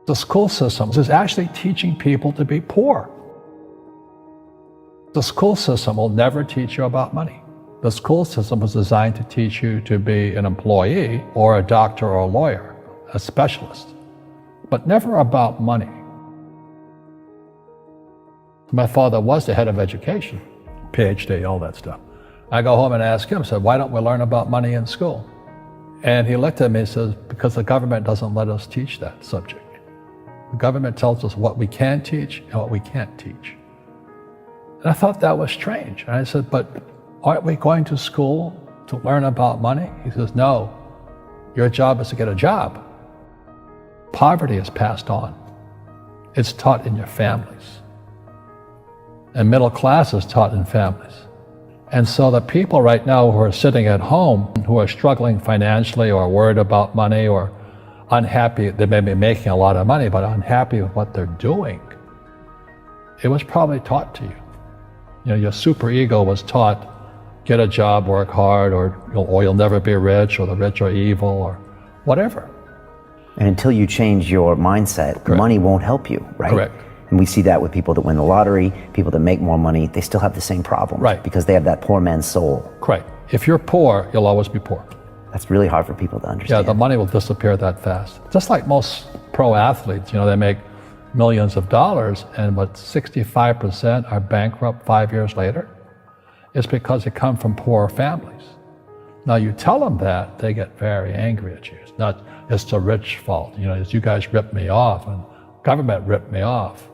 The school system is actually teaching people to be poor. The school system will never teach you about money. The school system was designed to teach you to be an employee or a doctor or a lawyer, a specialist, but never about money. My father was the head of education, PhD, all that stuff. I go home and ask him, I said, why don't we learn about money in school? And he looked at me and says, because the government doesn't let us teach that subject. The government tells us what we can teach and what we can't teach. And I thought that was strange. And I said, but aren't we going to school to learn about money? He says, no, your job is to get a job. Poverty is passed on. It's taught in your families. And middle class is taught in families. And so the people right now who are sitting at home, who are struggling financially or worried about money or unhappy, they may be making a lot of money, but unhappy with what they're doing, it was probably taught to you. You know, your superego was taught, get a job, work hard, or you'll never be rich, or the rich are evil, or whatever. And until you change your mindset, Correct. Money won't help you, right? Correct. And we see that with people that win the lottery, people that make more money, they still have the same problem. Right. Because they have that poor man's soul. Correct. If you're poor, you'll always be poor. That's really hard for people to understand. Yeah, the money will disappear that fast. Just like most pro athletes, you know, they make millions of dollars, and what 65% are bankrupt 5 years later. It's because they come from poor families. Now you tell them that, they get very angry at you. It's not, it's the rich fault. You know, it's you guys ripped me off and government ripped me off.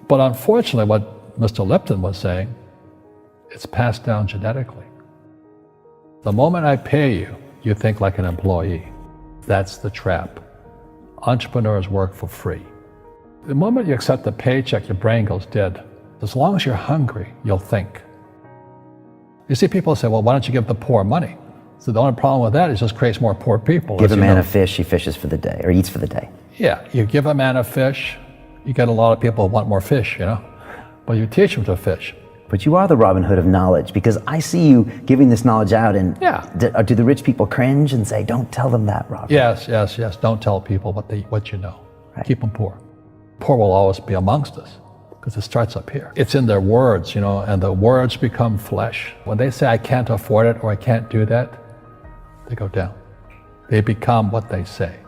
But unfortunately, what Mr. Lipton was saying, it's passed down genetically. The moment I pay you, you think like an employee. That's the trap. Entrepreneurs work for free. The moment you accept the paycheck, your brain goes dead. As long as you're hungry, you'll think. You see people say, well, why don't you give the poor money? So the only problem with that is it just creates more poor people. Give a man a fish, he fishes for the day, or eats for the day. Yeah, you give a man a fish, you get a lot of people who want more fish, you know? But you teach them to fish. But you are the Robin Hood of knowledge, because I see you giving this knowledge out, and yeah. Do the rich people cringe and say, don't tell them that, Robert? Yes, yes, yes. Don't tell people what you know. Right. Keep them poor. Poor will always be amongst us, because it starts up here. It's in their words, you know, and the words become flesh. When they say, I can't afford it, or I can't do that, they go down. They become what they say.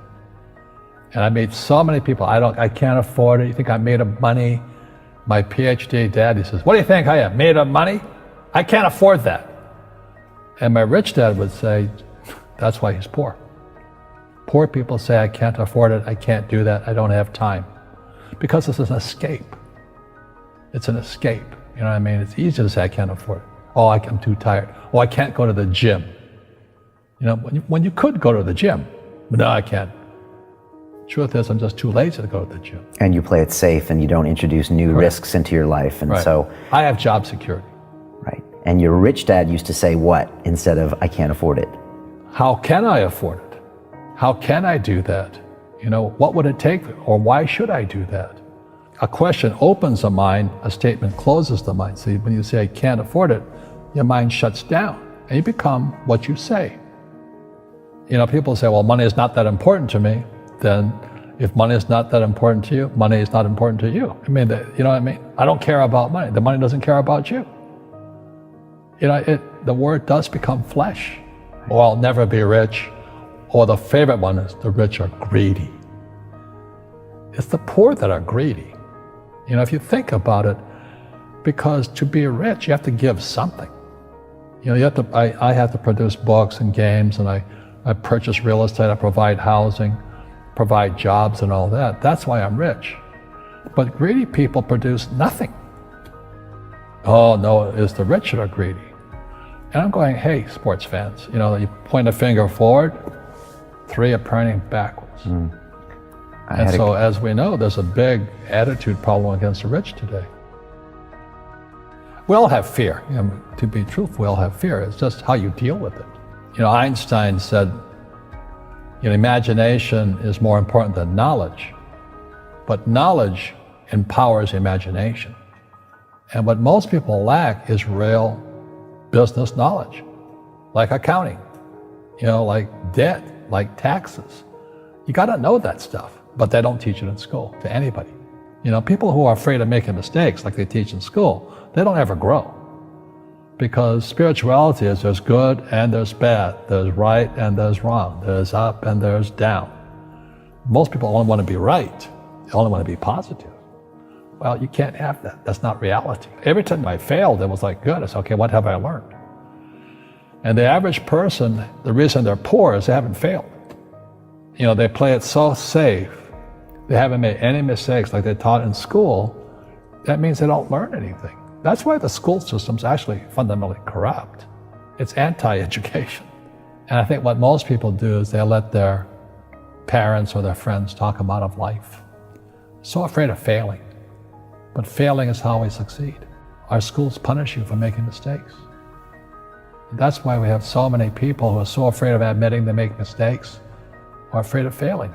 And I meet so many people, I can't afford it. You think I'm made of money? My PhD dad, he says, what do you think I am, made of money? I can't afford that. And my rich dad would say, that's why he's poor. Poor people say, I can't afford it, I can't do that, I don't have time. Because it's an escape. It's an escape, you know what I mean? It's easy to say, I can't afford it. Oh, I'm too tired. Oh, I can't go to the gym. You know, when you could go to the gym, but no, I can't. Truth is, I'm just too lazy to go to the gym. And you play it safe, and you don't introduce new Correct. risks into your life, and Right. so... I have job security. Right. And your rich dad used to say what instead of, I can't afford it? How can I afford it? How can I do that? You know, what would it take, or why should I do that? A question opens the mind, a statement closes the mind. See, when you say, I can't afford it, your mind shuts down, and you become what you say. You know, people say, well, money is not that important to me. Then if money is not that important to you, money is not important to you. I mean, you know what I mean? I don't care about money. The money doesn't care about you. You know, the word does become flesh. Or I'll never be rich. Or the favorite one is the rich are greedy. It's the poor that are greedy. You know, if you think about it, because to be rich, you have to give something. You know, you have to, I have to produce books and games, and I purchase real estate, I provide housing, provide jobs and all that. That's why I'm rich. But greedy people produce nothing. Oh no, it's the rich that are greedy. And I'm going, hey, sports fans, you know, you point a finger forward, 3 are pointing backwards. And so as we know, there's a big attitude problem against the rich today. We all have fear. You know, to be truthful, we all have fear. It's just how you deal with it. You know, Einstein said, you know, imagination is more important than knowledge, but knowledge empowers imagination. And what most people lack is real business knowledge, like accounting, you know, like debt, like taxes. You got to know that stuff. but they don't teach it in school to anybody. You know, people who are afraid of making mistakes like they teach in school, they don't ever grow. Because spirituality is there's good and there's bad, there's right and there's wrong, there's up and there's down. Most people only want to be right, they only want to be positive. Well, you can't have that, that's not reality. Every time I failed, it was like, good, I said, okay, what have I learned? And the average person, the reason they're poor is they haven't failed. You know, they play it so safe, they haven't made any mistakes like they taught in school. That means they don't learn anything. That's why the school system's actually fundamentally corrupt. It's anti-education. And I think what most people do is they let their parents or their friends talk them out of life. So afraid of failing. But failing is how we succeed. Our schools punish you for making mistakes. That's why we have so many people who are so afraid of admitting they make mistakes or afraid of failing.